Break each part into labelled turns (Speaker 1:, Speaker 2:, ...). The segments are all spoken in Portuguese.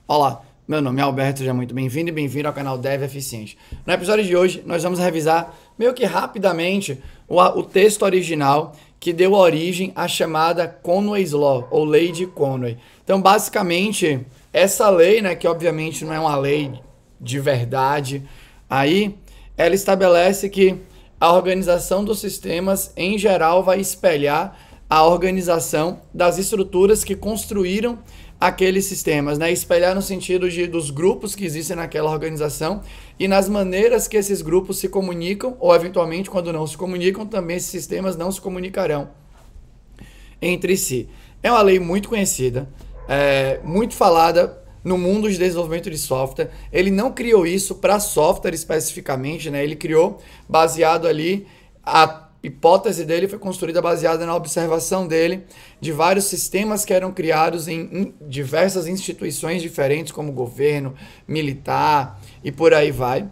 Speaker 1: Olá, meu nome é Alberto, seja muito bem-vindo e bem-vindo ao canal Dev Eficiente. No episódio de hoje, nós vamos revisar meio que rapidamente o texto original que deu origem à chamada Conway's Law, ou Lei de Conway. Então, basicamente, essa lei, né, que obviamente não é uma lei de verdade, aí ela estabelece que a organização dos sistemas, em geral, vai espelhar a organização das estruturas que construíram aqueles sistemas, né? Espelhar no sentido dos grupos que existem naquela organização e nas maneiras que esses grupos se comunicam, ou eventualmente, quando não se comunicam, também esses sistemas não se comunicarão entre si. É uma lei muito conhecida, muito falada no mundo de desenvolvimento de software. Ele não criou isso para software especificamente, né? Ele criou baseado ali, a hipótese dele foi construída baseada na observação dele de vários sistemas que eram criados em diversas instituições diferentes, como governo, militar e por aí vai.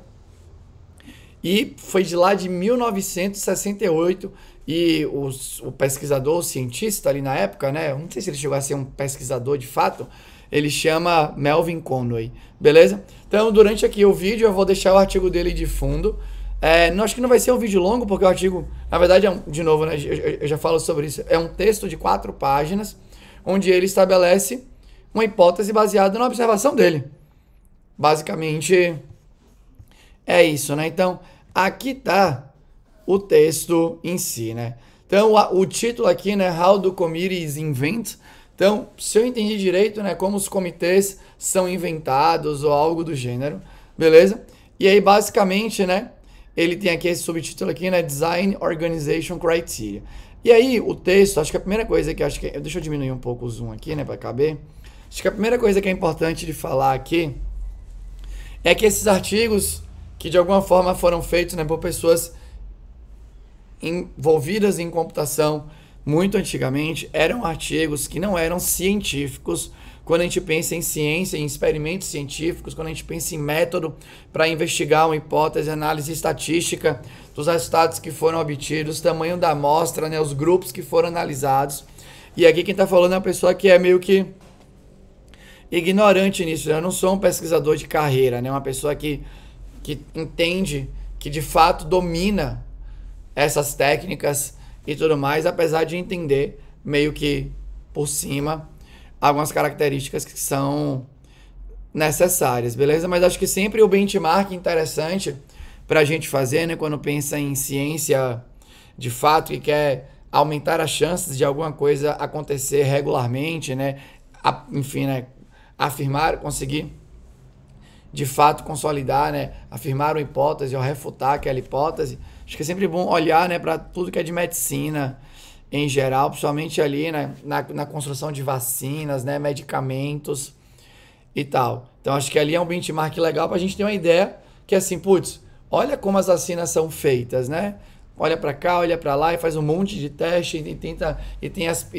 Speaker 1: E foi de lá de 1968 e o pesquisador, o cientista ali na época, né? Não sei se ele chegou a ser um pesquisador de fato, ele chama Melvin Conway, beleza? Então, durante aqui o vídeo, eu vou deixar o artigo dele de fundo. Não, acho que não vai ser um vídeo longo, porque o artigo, na verdade, de novo, né, eu já falo sobre isso, é um texto de 4 páginas, onde ele estabelece uma hipótese baseada na observação dele. Basicamente, é isso, né? Então, aqui tá o texto em si, né? Então, o título aqui, né, How do Committees Invent? Então, se eu entendi direito, né, como os comitês são inventados ou algo do gênero, beleza? E aí, basicamente, né, ele tem aqui esse subtítulo aqui, né, Design Organization Criteria. E aí, o texto, acho que a primeira coisa que deixa eu diminuir um pouco o zoom aqui, né, para caber. Acho que a primeira coisa que é importante de falar aqui é que esses artigos que de alguma forma foram feitos, né, por pessoas envolvidas em computação muito antigamente, eram artigos que não eram científicos. Quando a gente pensa em ciência, em experimentos científicos, quando a gente pensa em método para investigar uma hipótese, análise estatística dos resultados que foram obtidos, tamanho da amostra, né, os grupos que foram analisados. E aqui quem está falando é uma pessoa que é meio que ignorante nisso. Eu não sou um pesquisador de carreira, né, uma pessoa que entende, que de fato domina essas técnicas e tudo mais, apesar de entender meio que por cima algumas características que são necessárias, beleza? Mas acho que sempre o benchmark interessante para a gente fazer, né, quando pensa em ciência de fato e quer aumentar as chances de alguma coisa acontecer regularmente, né, enfim, né, afirmar, conseguir de fato consolidar, né, afirmar uma hipótese ou refutar aquela hipótese. Acho que é sempre bom olhar, né, para tudo que é de medicina em geral, principalmente ali, né, na construção de vacinas, né, medicamentos e tal. Então acho que ali é um benchmark legal para a gente ter uma ideia que assim, putz, olha como as vacinas são feitas, né? Olha para cá, olha para lá e faz um monte de teste e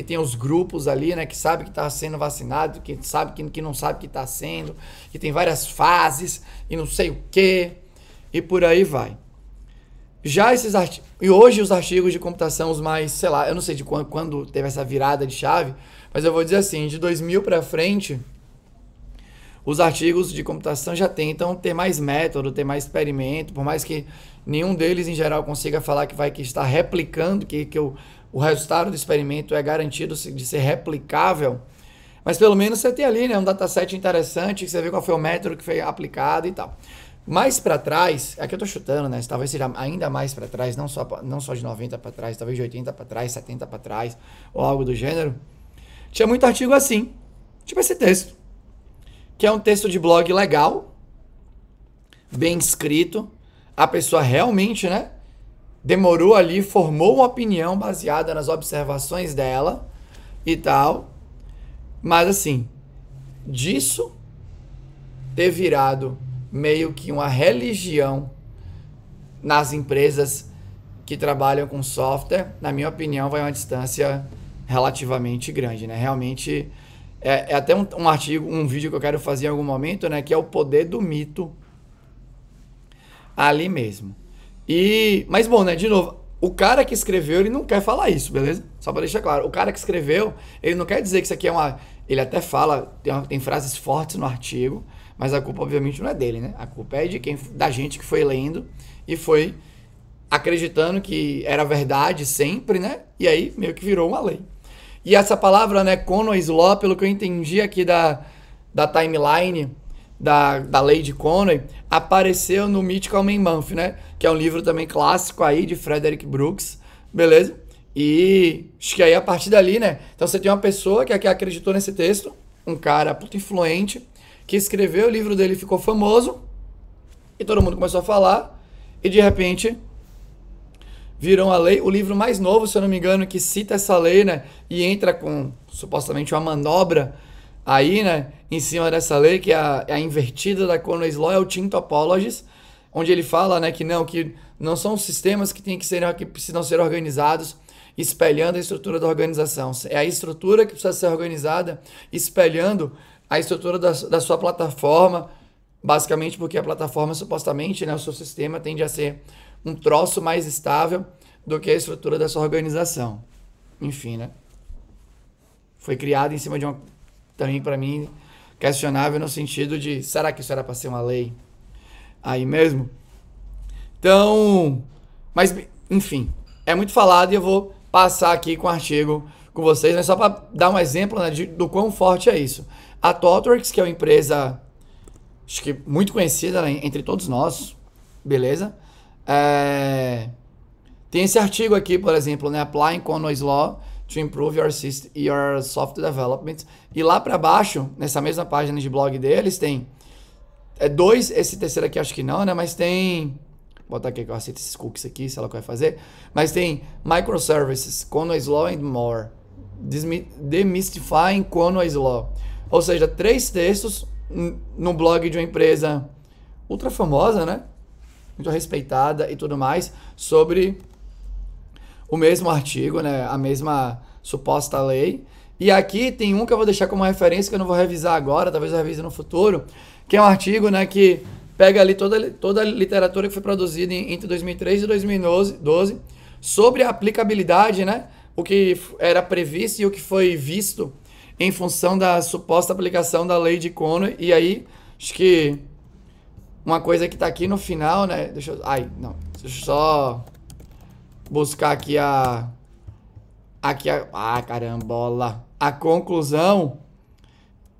Speaker 1: tem os grupos ali, né, que sabe que está sendo vacinado, que sabe que não sabe que está sendo, que tem várias fases e não sei o que e por aí vai. Já esses artigos, e hoje os artigos de computação, os mais, sei lá, eu não sei de quando teve essa virada de chave, mas eu vou dizer assim, de 2000 para frente, os artigos de computação já tentam ter mais método, ter mais experimento, por mais que nenhum deles em geral consiga falar que está replicando, que o resultado do experimento é garantido de ser replicável, mas pelo menos você tem ali, né, um dataset interessante, que você vê qual foi o método que foi aplicado e tal. Mais para trás, aqui eu tô chutando, né? Talvez seja ainda mais para trás, não só de 90 para trás, talvez de 80 para trás, 70 para trás, ou algo do gênero. Tinha muito artigo assim, tipo esse texto, que é um texto de blog legal, bem escrito. A pessoa realmente, né, demorou ali, formou uma opinião baseada nas observações dela e tal. Mas assim, disso ter virado meio que uma religião nas empresas que trabalham com software, na minha opinião, vai uma distância relativamente grande, né? Realmente é até um artigo, um vídeo que eu quero fazer em algum momento, né? Que é o poder do mito ali mesmo. Mas bom, né? De novo, o cara que escreveu, ele não quer falar isso, beleza? Só para deixar claro, o cara que escreveu, ele não quer dizer que isso aqui é Ele até fala, tem frases fortes no artigo, mas a culpa obviamente não é dele, né? A culpa é da gente que foi lendo e foi acreditando que era verdade sempre, né? E aí meio que virou uma lei. E essa palavra, né, Conway's Law, pelo que eu entendi aqui da timeline da lei de Conway, apareceu no Mythical Man Month, né? Que é um livro também clássico aí de Frederick Brooks, beleza? E acho que aí a partir dali, né? Então você tem uma pessoa que acreditou nesse texto, um cara puto influente, que escreveu o livro dele, ficou famoso, e todo mundo começou a falar, e de repente virou uma lei. O livro mais novo, se eu não me engano, que cita essa lei, né? E entra com supostamente uma manobra aí, né? Em cima dessa lei, que é a invertida da Conway's Law, é o Team Topologies, onde ele fala, né, que não são sistemas que precisam ser organizados espelhando a estrutura da organização. É a estrutura que precisa ser organizada espelhando a estrutura da sua plataforma, basicamente porque a plataforma, supostamente, né, o seu sistema tende a ser um troço mais estável do que a estrutura da sua organização. Enfim, né? Foi criado em cima de também para mim, questionável no sentido de, será que isso era para ser uma lei? Aí mesmo? Então, mas, enfim, é muito falado e eu vou passar aqui com o artigo com vocês, né, só para dar um exemplo, né, do quão forte é isso. A ThoughtWorks, que é uma empresa, acho que muito conhecida, né, entre todos nós, beleza? Tem esse artigo aqui, por exemplo, né, Applying Conway's Law to Improve your Software Development. E lá para baixo, nessa mesma página de blog deles, tem esse terceiro aqui acho que não, né, mas tem... Vou botar aqui que eu aceito esses cookies aqui, sei lá o que vai fazer. Mas tem Microservices, Conway's Law and More. Demystifying Conway's Law. Ou seja, 3 textos no blog de uma empresa ultra famosa, né? Muito respeitada e tudo mais, sobre o mesmo artigo, né? A mesma suposta lei. E aqui tem um que eu vou deixar como referência, que eu não vou revisar agora, talvez eu revise no futuro, que é um artigo, né, que pega ali toda a literatura que foi produzida entre 2003 e 2012 sobre a aplicabilidade, né? O que era previsto e o que foi visto em função da suposta aplicação da lei de Conway. E aí, acho que uma coisa que tá aqui no final, né? Deixa eu só buscar aqui carambola. A conclusão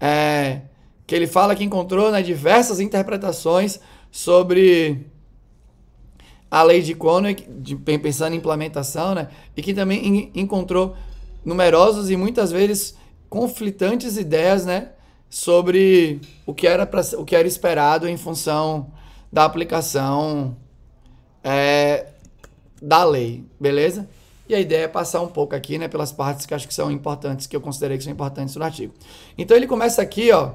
Speaker 1: é que ele fala que encontrou, né, diversas interpretações sobre a lei de Conway, pensando em implementação, né, e que também encontrou numerosas e muitas vezes conflitantes ideias, né, sobre o que era esperado em função da aplicação da lei, beleza? E a ideia é passar um pouco aqui, né, pelas partes que acho que são importantes, que eu considerei que são importantes no artigo. Então ele começa aqui, ó,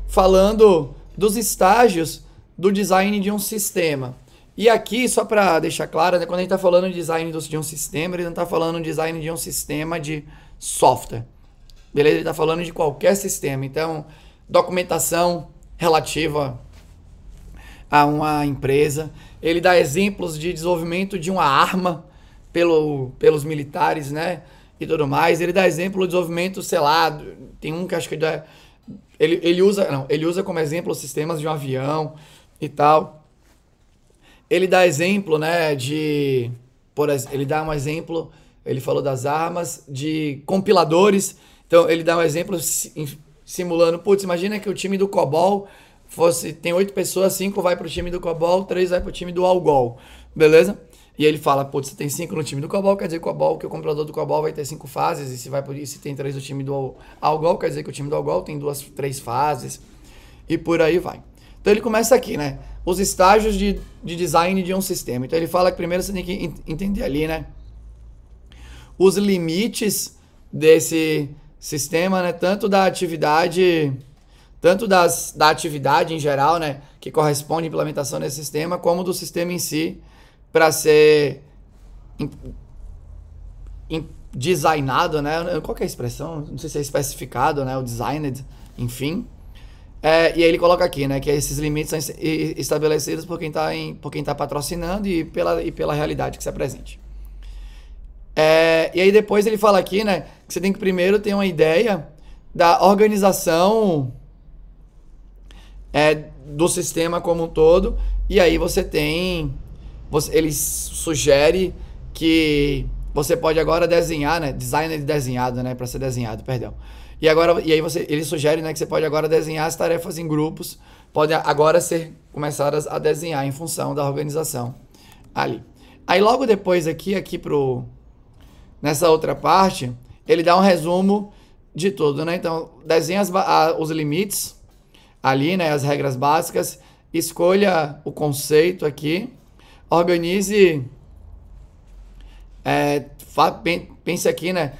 Speaker 1: falando dos estágios do design de um sistema. E aqui, só para deixar claro, né, quando a gente está falando de design de um sistema, ele não está falando de design de um sistema de software. Beleza? Ele está falando de qualquer sistema. Então, documentação relativa a uma empresa. Ele dá exemplos de desenvolvimento de uma arma pelos militares, né? E tudo mais. Ele dá exemplo de desenvolvimento, sei lá, tem um que acho que ele usa como exemplo os sistemas de um avião e tal. Ele dá exemplo, né, ele dá um exemplo, ele falou das armas, de compiladores. Então, ele dá um exemplo simulando, imagina que o time do COBOL tem 8 pessoas, 5 vai pro time do COBOL, 3 vai pro time do ALGOL, beleza? E ele fala, você tem 5 no time do COBOL, quer dizer que o compilador do COBOL vai ter 5 fases, e se tem 3 no time do ALGOL, quer dizer que o time do ALGOL tem 3 fases, e por aí vai. Então ele começa aqui, né? Os estágios de design de um sistema. Então ele fala que primeiro você tem que entender ali, né, os limites desse sistema, né? Tanto da atividade em geral, né, que corresponde à implementação desse sistema, como do sistema em si, para ser designado, né? Qual que é a expressão? Não sei se é especificado, né? O designed, enfim. E aí ele coloca aqui, né, que esses limites são estabelecidos por quem tá patrocinando e pela realidade que se apresente. E aí depois ele fala aqui, né, que você tem que primeiro ter uma ideia da organização do sistema como um todo. E aí você tem... ele sugere que você pode agora desenhar, né? Designer desenhado, né? Para ser desenhado, perdão. E aí ele sugere, né, que você pode agora desenhar as tarefas em grupos. Podem agora ser começadas a desenhar em função da organização ali. Aí logo depois aqui nessa outra parte, ele dá um resumo de tudo, né? Então, desenha os limites ali, né? As regras básicas. Escolha o conceito aqui. Organize. Pense aqui, né?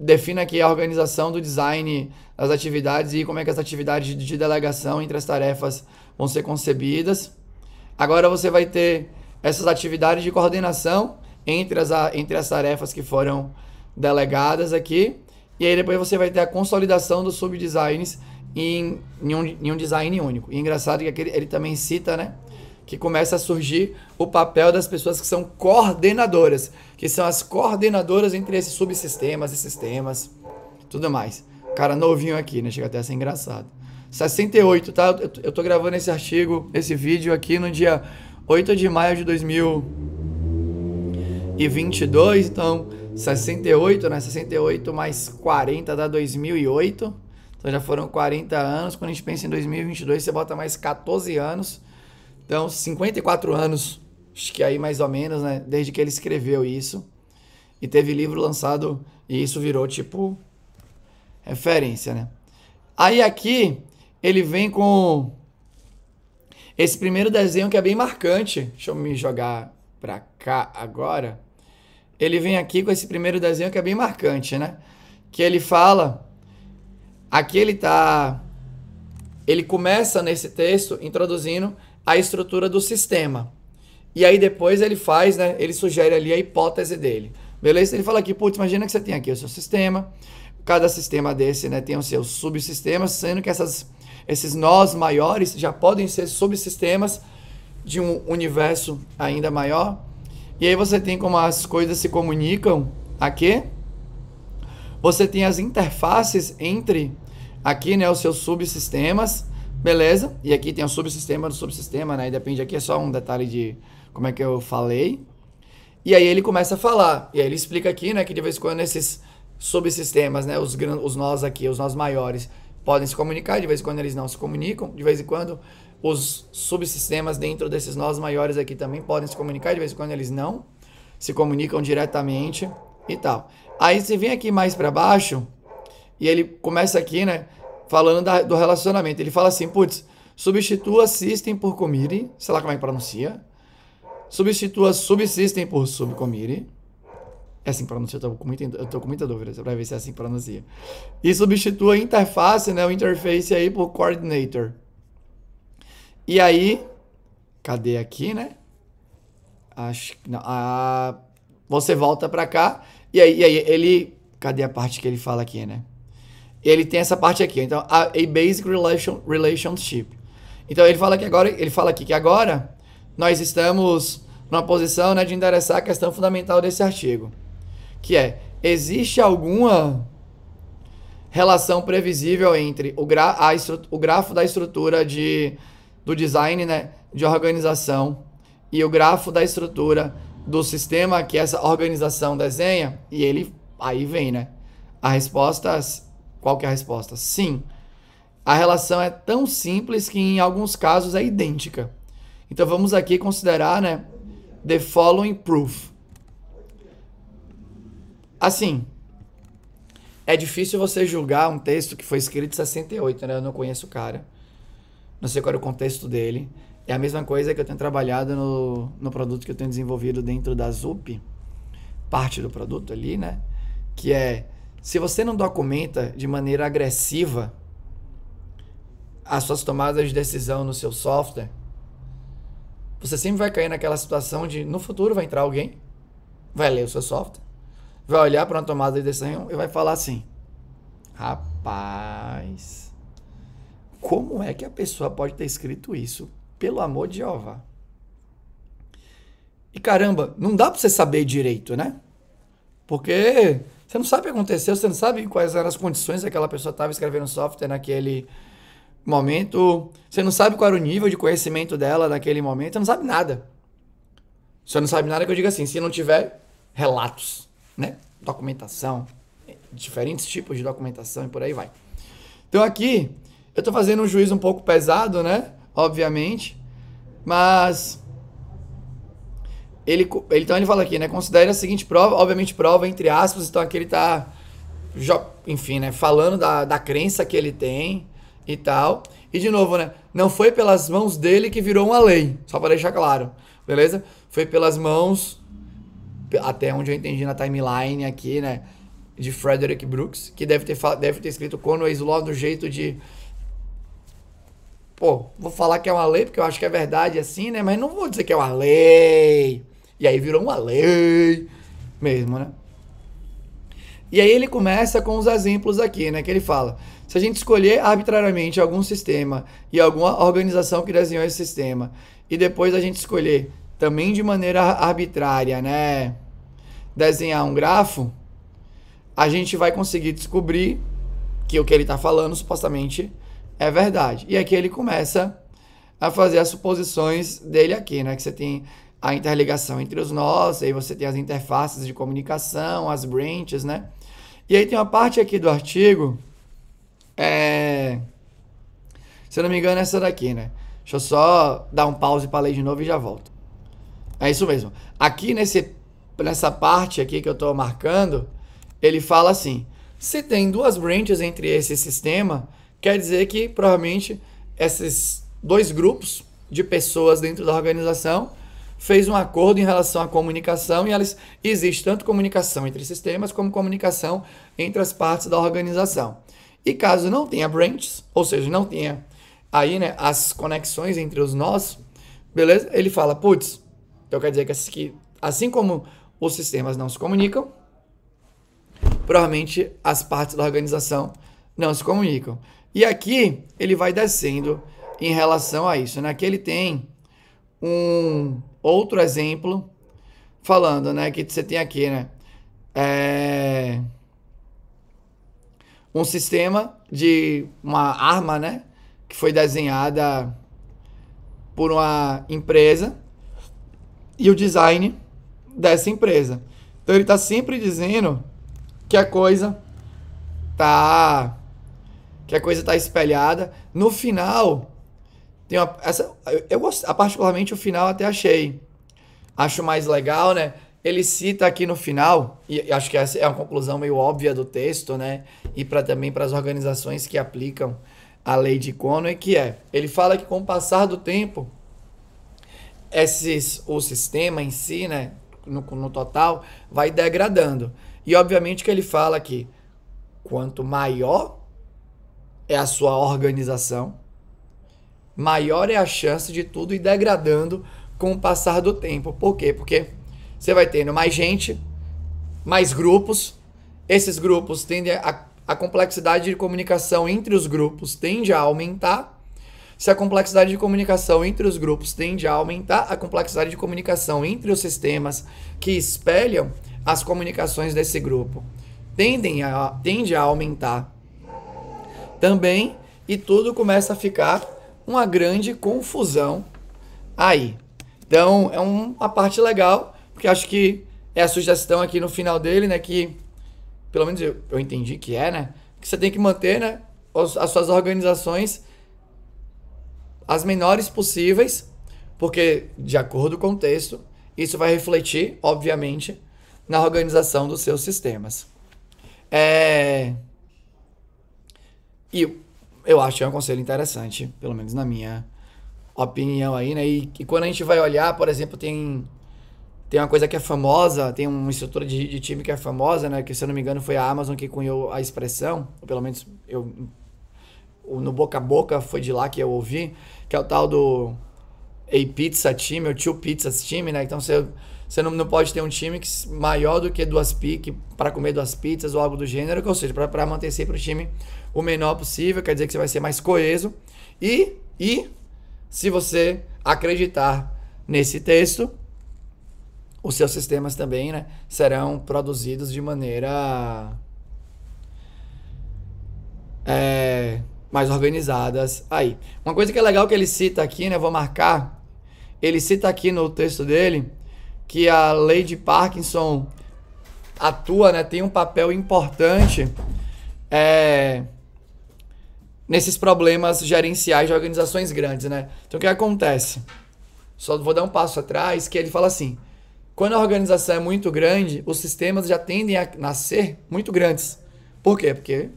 Speaker 1: Defina aqui a organização do design, as atividades e como é que as atividades de delegação entre as tarefas vão ser concebidas. Agora você vai ter essas atividades de coordenação entre as tarefas que foram delegadas aqui. E aí depois você vai ter a consolidação dos subdesigns em um design único. E engraçado que ele também cita, né, que começa a surgir o papel das pessoas que são coordenadoras, que são as coordenadoras entre esses subsistemas e sistemas, tudo mais. Cara novinho aqui, né? Chega até a ser engraçado. 68, tá? Eu tô gravando esse vídeo aqui no dia 8 de maio de 2022, então 68, né? 68 mais 40 dá 2008. Então já foram 40 anos. Quando a gente pensa em 2022, você bota mais 14 anos. Então, 54 anos, acho que aí mais ou menos, né? Desde que ele escreveu isso. E teve livro lançado e isso virou, tipo, referência, né? Aí aqui, ele vem com esse primeiro desenho que é bem marcante. Deixa eu me jogar pra cá agora. Ele vem aqui com esse primeiro desenho que é bem marcante, né? Que ele fala... Aqui ele começa nesse texto introduzindo a estrutura do sistema. E aí depois ele faz, né? Ele sugere ali a hipótese dele. Beleza? Ele fala aqui, putz, imagina que você tem aqui o seu sistema. Cada sistema desse, né, tem os seus subsistemas, sendo que esses nós maiores já podem ser subsistemas de um universo ainda maior. E aí você tem como as coisas se comunicam aqui. Você tem as interfaces entre aqui, né, os seus subsistemas, beleza? E aqui tem o subsistema do subsistema, né? E depende, aqui é só um detalhe de como é que eu falei. E aí ele começa a falar, e aí ele explica aqui, né, que de vez em quando esses subsistemas, né, os nós aqui, os nós maiores, podem se comunicar, de vez em quando eles não se comunicam, de vez em quando os subsistemas dentro desses nós maiores aqui também podem se comunicar, de vez em quando eles não se comunicam diretamente e tal. Aí você vem aqui mais para baixo e ele começa aqui, né, falando do relacionamento. Ele fala assim, putz, substitua system por committee, sei lá como é que pronuncia. Substitua subsystem por subcommittee. É assim que pronuncia, eu tô com muita dúvida pra ver se é assim que pronuncia. E substitua interface, né, o interface aí por coordinator. E aí, cadê aqui, né? Acho que não. Você volta pra cá. E aí ele... Cadê a parte que ele fala aqui, né? Ele tem essa parte aqui. Então, a basic relationship. Então, ele fala aqui que agora nós estamos numa posição, né, de endereçar a questão fundamental desse artigo. Que é, existe alguma relação previsível entre o grafo da estrutura do design, né, de organização e o grafo da estrutura do sistema que essa organização desenha? E ele, aí vem, né? A resposta, qual que é a resposta? Sim. A relação é tão simples que em alguns casos é idêntica. Então vamos aqui considerar, né, the following proof. Assim, é difícil você julgar um texto que foi escrito em 68, né? Eu não conheço o cara. Não sei qual era o contexto dele. É a mesma coisa que eu tenho trabalhado no produto que eu tenho desenvolvido dentro da ZUP, parte do produto ali, né? Que é, se você não documenta de maneira agressiva as suas tomadas de decisão no seu software, você sempre vai cair naquela situação de, no futuro vai entrar alguém, vai ler o seu software, vai olhar para uma tomada de decisão e vai falar assim, rapaz, como é que a pessoa pode ter escrito isso? Pelo amor de Jeová. E caramba, não dá para você saber direito, né? Porque Você não sabe o que aconteceu, você não sabe quais eram as condições que aquela pessoa estava escrevendo software naquele momento. Você não sabe qual era o nível de conhecimento dela naquele momento. Você não sabe nada. Você não sabe nada que eu diga assim, se não tiver relatos, né? Documentação, diferentes tipos de documentação e por aí vai. Então aqui, eu tô fazendo um juízo um pouco pesado, né? Obviamente. Mas então ele fala aqui, né? Considere a seguinte prova, obviamente prova entre aspas, então aqui ele tá, enfim, né? Falando da crença que ele tem e tal. E de novo, né? Não foi pelas mãos dele que virou uma lei, só para deixar claro, beleza? Foi pelas mãos, até onde eu entendi na timeline aqui, né? De Frederick Brooks, que deve ter escrito Conway's Law do jeito de... Pô, vou falar que é uma lei porque eu acho que é verdade assim, né? Mas não vou dizer que é uma lei. E aí virou uma lei mesmo, né? E aí ele começa com os exemplos aqui, né? Que ele fala, se a gente escolher arbitrariamente algum sistema e alguma organização que desenhou esse sistema, e depois a gente escolher também de maneira arbitrária, né? Desenhar um grafo, a gente vai conseguir descobrir que o que ele está falando supostamente é verdade. E aqui ele começa a fazer as suposições dele aqui, né? Que você tem a interligação entre os nós, aí você tem as interfaces de comunicação, as branches, né? E aí tem uma parte aqui do artigo, se eu não me engano é essa daqui, né? Deixa eu só dar um pause para ler de novo e já volto. É isso mesmo. Aqui nessa parte aqui que eu estou marcando, ele fala assim, se tem duas branches entre esse sistema, quer dizer que provavelmente esses dois grupos de pessoas dentro da organização fez um acordo em relação à comunicação e existe tanto comunicação entre sistemas como comunicação entre as partes da organização. E caso não tenha branches, ou seja, não tenha aí, né, as conexões entre os nós, beleza? Ele fala, putz, então quer dizer que assim como os sistemas não se comunicam, provavelmente as partes da organização não se comunicam. E aqui ele vai descendo em relação a isso, né? Aqui ele tem um outro exemplo falando, né? Que você tem aqui, né? Um sistema de uma arma, né? Que foi desenhada por uma empresa e o design dessa empresa. Então ele está sempre dizendo que a coisa tá espelhada. No final, tem eu gosto, particularmente o final até acho mais legal, né? Ele cita aqui no final, e acho que essa é uma conclusão meio óbvia do texto, né? E também para as organizações que aplicam a lei de Conway, ele fala que com o passar do tempo, o sistema em si, né? No total, vai degradando. E obviamente que ele fala que quanto maior é a sua organização, maior é a chance de tudo ir degradando com o passar do tempo. Por quê? Porque você vai tendo mais gente, mais grupos, esses grupos tendem a complexidade de comunicação entre os grupos tende a aumentar. Se a complexidade de comunicação entre os grupos tende a aumentar, a complexidade de comunicação entre os sistemas que espelham as comunicações desse grupo tende a aumentar também, e tudo começa a ficar uma grande confusão aí. Então, é uma parte legal, porque acho que é a sugestão aqui no final dele, né, que, pelo menos eu entendi que né, que você tem que manter, né, as suas organizações as menores possíveis, porque, de acordo com o texto, isso vai refletir, obviamente, na organização dos seus sistemas. E eu acho que é um conselho interessante, pelo menos na minha opinião aí, né? E quando a gente vai olhar, por exemplo, tem uma coisa que é famosa, tem uma estrutura de time que é famosa, né? Que, se eu não me engano, foi a Amazon que cunhou a expressão, ou pelo menos no boca a boca foi de lá que eu ouvi, que é o tal do A Pizza Team, ou Two Pizzas Team, né? Então você não pode ter um time maior do que para comer 2 pizzas ou algo do gênero, ou seja, para manter sempre o time o menor possível, quer dizer que você vai ser mais coeso. E se você acreditar nesse texto, os seus sistemas também, né, serão produzidos de maneira mais organizadas aí. Uma coisa que é legal que ele cita aqui, né, vou marcar, ele cita aqui no texto dele que a lei de Parkinson atua, né, tem um papel importante nesses problemas gerenciais de organizações grandes, né? Então o que acontece? Só vou dar um passo atrás, que ele fala assim, quando a organização é muito grande, os sistemas já tendem a nascer muito grandes. Por quê? Porque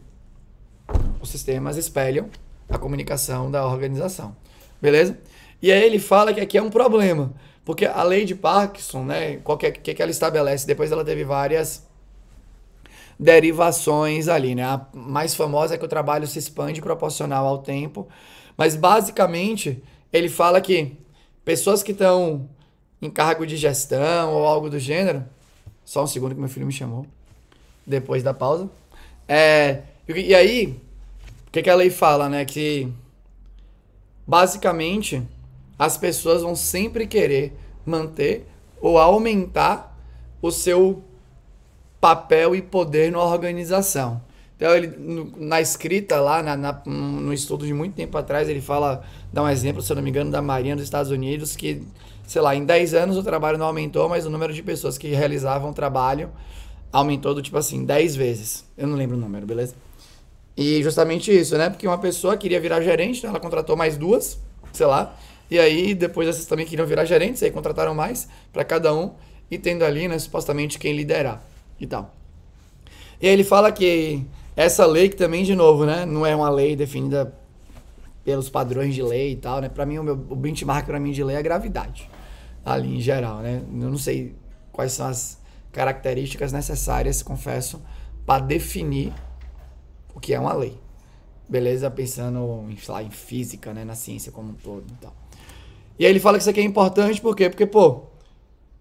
Speaker 1: os sistemas espelham a comunicação da organização. Beleza? E aí ele fala que aqui é um problema. Porque a lei de Parkinson, né? O que ela estabelece? Depois ela teve várias derivações ali, né? A mais famosa é que o trabalho se expande proporcional ao tempo. Mas basicamente ele fala que pessoas que estão em cargo de gestão ou algo do gênero. Só um segundo que meu filho me chamou. Depois da pausa. E aí, o que a lei fala, né? Que basicamente as pessoas vão sempre querer manter ou aumentar o seu papel e poder na organização. Então, ele, na escrita lá, no estudo de muito tempo atrás, ele fala, dá um exemplo, se eu não me engano, da Marinha dos Estados Unidos, que, sei lá, em 10 anos o trabalho não aumentou, mas o número de pessoas que realizavam o trabalho aumentou do tipo assim, 10 vezes. Eu não lembro o número, beleza? E justamente isso, né? Porque uma pessoa queria virar gerente, então ela contratou mais duas, sei lá, e aí depois essas também queriam virar gerentes, aí contrataram mais para cada um, e tendo ali, né, supostamente quem liderar e tal. E aí ele fala que essa lei, que também, de novo, né, não é uma lei definida pelos padrões de lei e tal, né? Para mim, o benchmark para mim de lei é a gravidade, ali em geral, né? Eu não sei quais são as características necessárias, confesso, para definir o que é uma lei. Beleza? Pensando em física, né? Na ciência como um todo e tal. E aí ele fala que isso aqui é importante, por quê? Porque, pô,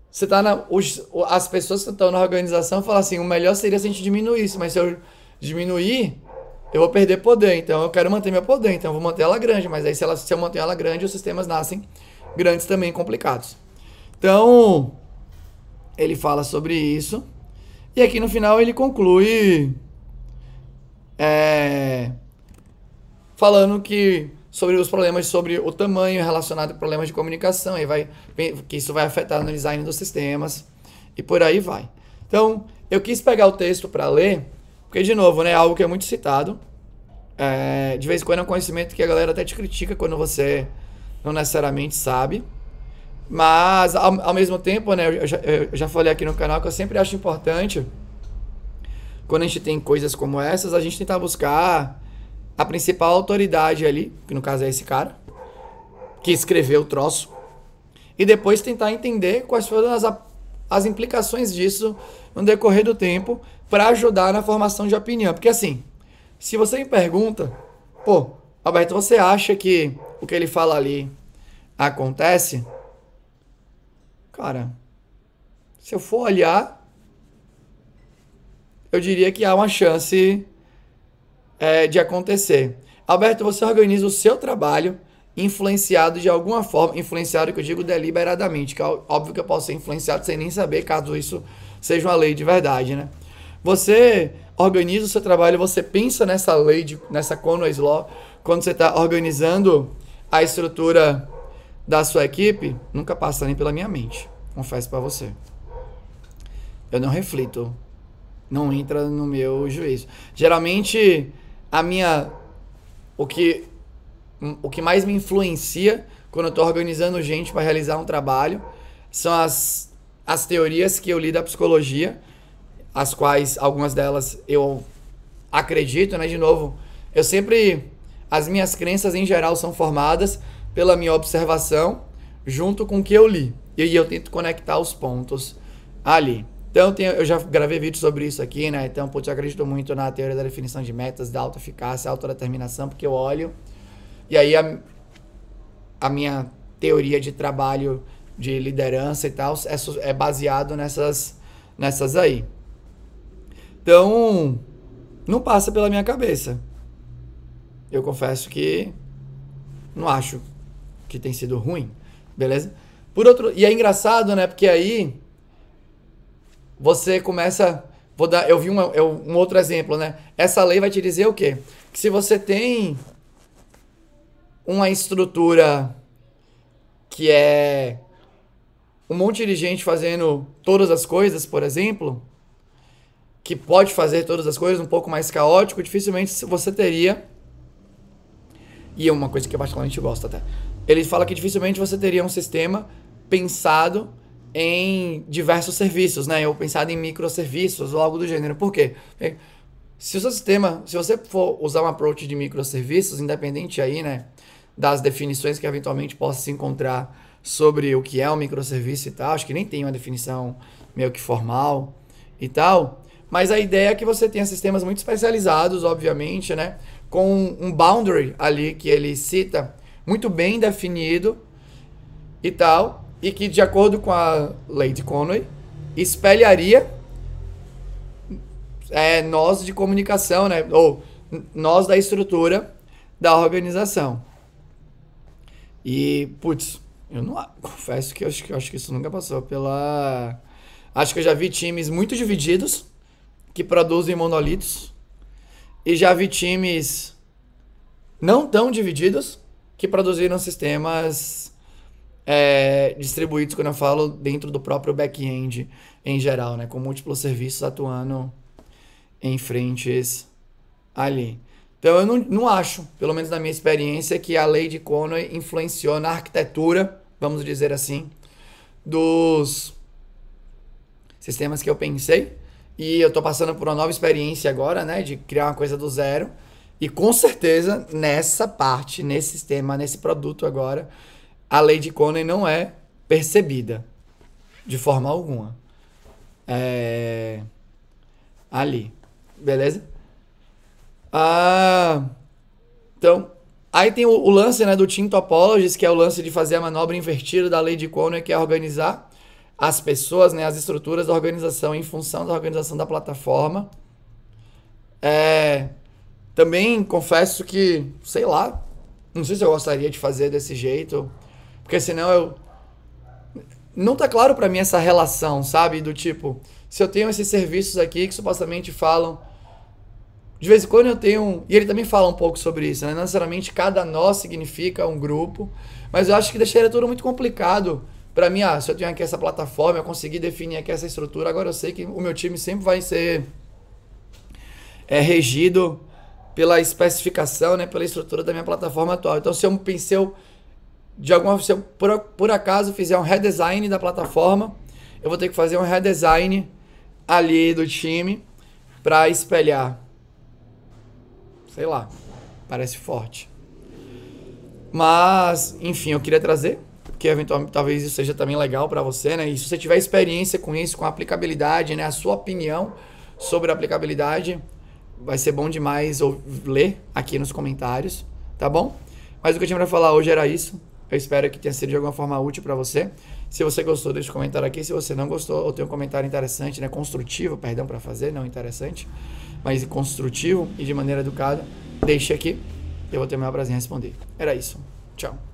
Speaker 1: você tá as pessoas que estão na organização falam assim, o melhor seria se a gente diminuísse, mas se eu diminuir, eu vou perder poder, então eu quero manter meu poder, então eu vou manter ela grande, mas aí se eu manter ela grande, os sistemas nascem grandes também, complicados. Então, ele fala sobre isso, e aqui no final ele conclui falando que sobre os problemas, sobre o tamanho relacionado a problemas de comunicação, que isso vai afetar no design dos sistemas e por aí vai. Então, eu quis pegar o texto para ler, porque, de novo, né, é algo que é muito citado. De vez em quando é um conhecimento que a galera até te critica quando você não necessariamente sabe. Mas, ao mesmo tempo, né, eu já falei aqui no canal que eu sempre acho importante, quando a gente tem coisas como essas, a gente tentar buscar a principal autoridade ali, que no caso é esse cara, que escreveu o troço, e depois tentar entender quais foram as implicações disso no decorrer do tempo para ajudar na formação de opinião. Porque assim, se você me pergunta, pô, Alberto, você acha que o que ele fala ali acontece? Cara, se eu for olhar, eu diria que há uma chance de acontecer. Alberto, você organiza o seu trabalho influenciado de alguma forma, influenciado que eu digo deliberadamente, que é óbvio que eu posso ser influenciado sem nem saber, caso isso seja uma lei de verdade, né? Você organiza o seu trabalho, você pensa nessa lei, nessa Conway's Law, quando você está organizando a estrutura da sua equipe, nunca passa nem pela minha mente, confesso para você. Eu não reflito, não entra no meu juízo. Geralmente, o que mais me influencia quando eu estou organizando gente para realizar um trabalho são as teorias que eu li da psicologia, as quais algumas delas eu acredito, né? De novo, as minhas crenças em geral são formadas pela minha observação junto com o que eu li. E eu tento conectar os pontos ali. Então, eu já gravei vídeo sobre isso aqui, né? Então, eu acredito muito na teoria da definição de metas, da autoeficácia, autodeterminação, porque eu olho e aí a minha teoria de trabalho, de liderança e tal, é baseado nessas aí. Então, não passa pela minha cabeça. Eu confesso que não acho que tem sido ruim, beleza? E é engraçado, né? Porque aí você começa... eu vi um outro exemplo, né? Essa lei vai te dizer o quê? Que se você tem uma estrutura que é um monte de gente fazendo todas as coisas, por exemplo, que pode fazer todas as coisas, um pouco mais caótico, dificilmente você teria... E é uma coisa que eu particularmente gosto até. Ele fala que dificilmente você teria um sistema pensado em diversos serviços, né? Ou pensado em microserviços ou algo do gênero. Por quê? Se o seu sistema, se você for usar um approach de microserviços, independente aí, né, das definições que eventualmente possa se encontrar sobre o que é um microserviço e tal, acho que nem tem uma definição meio que formal e tal, mas a ideia é que você tenha sistemas muito especializados, obviamente, né, com um boundary ali que ele cita muito bem definido e tal, e que, de acordo com a lei de Conway, espelharia nós de comunicação, né? Ou nós da estrutura da organização. E, putz, eu não confesso que eu acho que isso nunca passou pela... Acho que eu já vi times muito divididos que produzem monolitos e já vi times não tão divididos que produziram sistemas distribuídos, quando eu falo dentro do próprio back-end em geral, né? Com múltiplos serviços atuando em frentes ali. Então eu não acho, pelo menos na minha experiência, que a lei de Conway influenciou na arquitetura, vamos dizer assim, dos sistemas que eu pensei. E eu estou passando por uma nova experiência agora, né? De criar uma coisa do zero. E com certeza, nessa parte, nesse sistema, nesse produto agora, a lei de Conway não é percebida de forma alguma. Ali. Beleza? Então, aí tem o lance, né, do Team Topologies, que é o lance de fazer a manobra invertida da lei de Conway, que é organizar as pessoas, né, as estruturas da organização em função da organização da plataforma. Também confesso que, sei lá, não sei se eu gostaria de fazer desse jeito, porque senão não tá claro pra mim essa relação, sabe? Do tipo, se eu tenho esses serviços aqui que supostamente falam... De vez em quando eu tenho... E ele também fala um pouco sobre isso, né? Não necessariamente cada nó significa um grupo, mas eu acho que deixaria tudo muito complicado pra mim. Se eu tenho aqui essa plataforma, eu consegui definir aqui essa estrutura, agora eu sei que o meu time sempre vai ser regido pela especificação, né? Pela estrutura da minha plataforma atual. Então, se eu por acaso fizer um redesign da plataforma, eu vou ter que fazer um redesign ali do time para espelhar. Sei lá, parece forte. Mas, enfim, eu queria trazer, porque eventualmente talvez isso seja também legal para você, né? E se você tiver experiência com isso, com a aplicabilidade, né? A sua opinião sobre a aplicabilidade, vai ser bom demais ler aqui nos comentários, tá bom? Mas o que eu tinha para falar hoje era isso. Eu espero que tenha sido de alguma forma útil para você. Se você gostou, deixa um comentário aqui. Se você não gostou, ou tem um comentário interessante, né? Construtivo, perdão para fazer, não interessante, mas construtivo e de maneira educada, deixe aqui. Eu vou ter o maior prazer em responder. Era isso. Tchau.